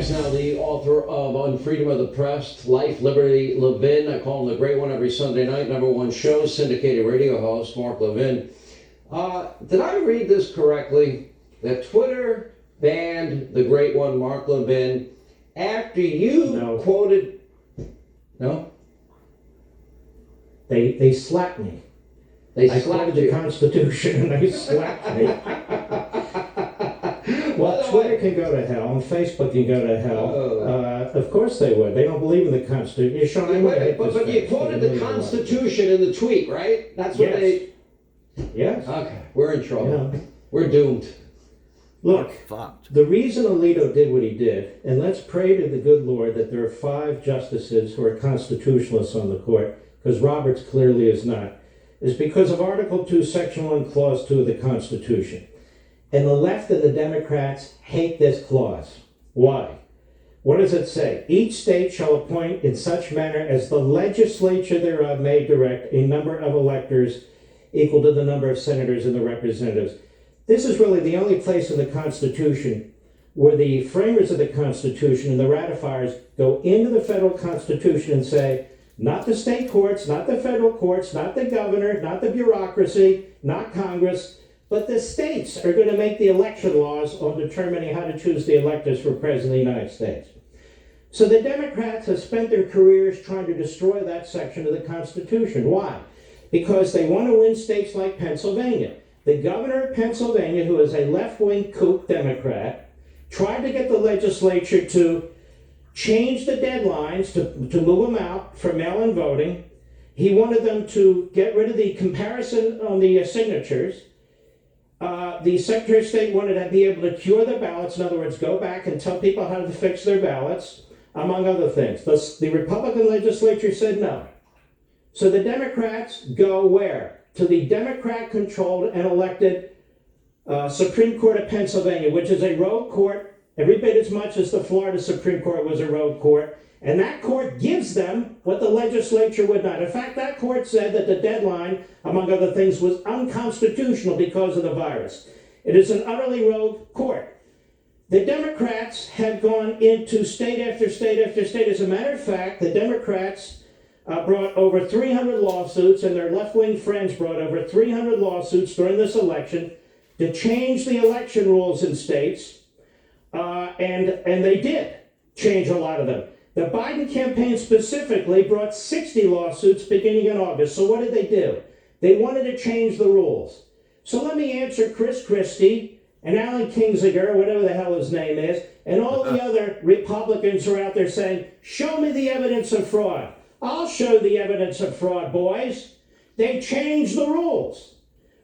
He's now the author of On Freedom of the Press, Life, Liberty, Levin. I call him the great one every Sunday night. #1 show, syndicated radio host, Mark Levin. Did I read this correctly? That Twitter banned the great one, Mark Levin, after you quoted... No? They slapped me. I quoted the Constitution and they slapped me. Well, Twitter can go to hell and Facebook can go to hell. Of course they would. They don't believe in the Constitution. But you quoted the Constitution in the tweet, right? That's what they... Yes. Okay, we're in trouble. Yeah. We're doomed. Look, the reason Alito did what he did, and let's pray to the good Lord that there are 5 justices who are constitutionalists on the court, because Roberts clearly is not, is because of Article 2, Section 1, Clause 2 of the Constitution. And the left and the Democrats hate this clause. Why? What does it say? Each state shall appoint in such manner as the legislature thereof may direct a number of electors equal to the number of senators and the representatives. This is really the only place in the Constitution where the framers of the Constitution and the ratifiers go into the federal Constitution and say, not the state courts, not the federal courts, not the governor, not the bureaucracy, not Congress, but the states are going to make the election laws on determining how to choose the electors for President of the United States. So the Democrats have spent their careers trying to destroy that section of the Constitution. Why? Because they want to win states like Pennsylvania. The governor of Pennsylvania, who is a left-wing kook Democrat, tried to get the legislature to change the deadlines, to move them out for mail-in voting. He wanted them to get rid of the comparison on the signatures. The Secretary of State wanted to be able to cure the ballots, in other words, go back and tell people how to fix their ballots, among other things. The Republican legislature said no. So the Democrats go where? To the Democrat-controlled and elected Supreme Court of Pennsylvania, which is a rogue court, every bit as much as the Florida Supreme Court was a rogue court. And that court gives them what the legislature would not. In fact, that court said that the deadline, among other things, was unconstitutional because of the virus. It is an utterly rogue court. The Democrats have gone into state after state after state. As a matter of fact, the Democrats brought over 300 lawsuits, and their left-wing friends brought over 300 lawsuits during this election to change the election rules in states, and they did change a lot of them. The Biden campaign specifically brought 60 lawsuits beginning in August. So what did they do? They wanted to change the rules. So let me answer Chris Christie and Alan Kinzinger, whatever the hell his name is, and all the other Republicans who are out there saying, show me the evidence of fraud. I'll show the evidence of fraud, boys. They changed the rules.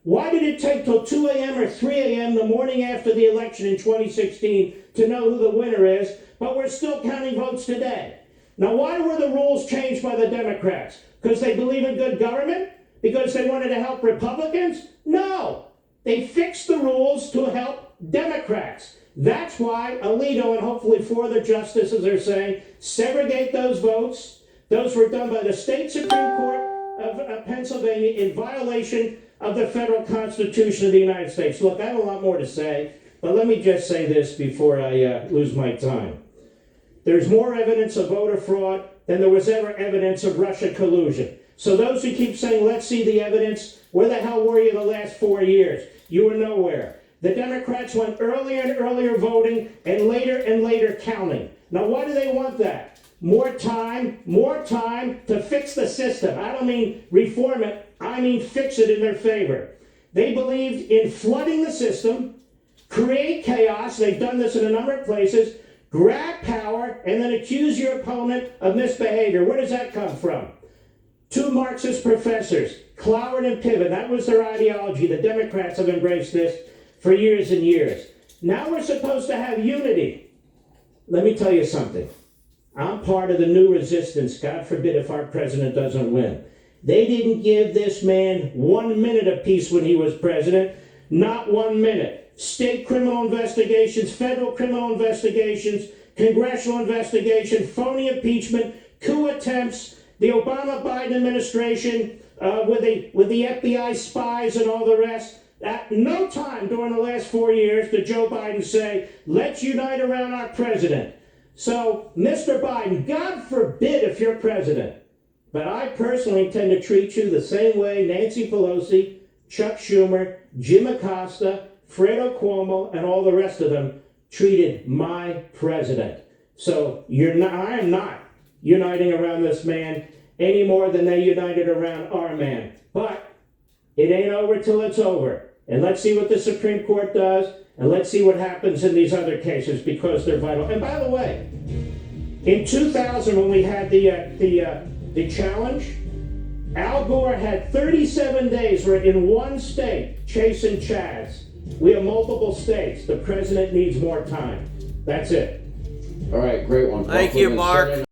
Why did it take till 2 a.m. or 3 a.m. the morning after the election in 2016 to know who the winner is, but we're still counting votes today? Now, why were the rules changed by the Democrats? Because they believe in good government? Because they wanted to help Republicans? No. They fixed the rules to help Democrats. That's why Alito and hopefully 4 other justices are saying, segregate those votes. Those were done by the state Supreme Court of Pennsylvania in violation of the federal Constitution of the United States. Look, I have a lot more to say, but let me just say this before I lose my time. There's more evidence of voter fraud than there was ever evidence of Russia collusion. So those who keep saying, let's see the evidence, where the hell were you the last 4 years? You were nowhere. The Democrats went earlier and earlier voting and later counting. Now, why do they want that? More time to fix the system. I don't mean reform it, I mean fix it in their favor. They believed in flooding the system, create chaos, they've done this in a number of places, grab power, and then accuse your opponent of misbehavior. Where does that come from? 2 Marxist professors, Cloward and Piven. That was their ideology. The Democrats have embraced this for years and years. Now we're supposed to have unity. Let me tell you something. I'm part of the new resistance, God forbid if our president doesn't win. They didn't give this man 1 minute of peace when he was president. Not 1 minute. State criminal investigations, federal criminal investigations, congressional investigation, phony impeachment, coup attempts, the Obama-Biden administration with the FBI spies and all the rest. At no time during the last 4 years did Joe Biden say, let's unite around our president. So, Mr. Biden, God forbid if you're president, but I personally intend to treat you the same way Nancy Pelosi, Chuck Schumer, Jim Acosta, Fredo Cuomo, and all the rest of them treated my president. So I am not uniting around this man any more than they united around our man. But it ain't over till it's over. And let's see what the Supreme Court does, and let's see what happens in these other cases, because they're vital. And by the way, in 2000, when we had the challenge, Al Gore had 37 days where in one state chasing Chads. We have multiple states. The president needs more time. That's it. All right, great one. Thank you, Mark.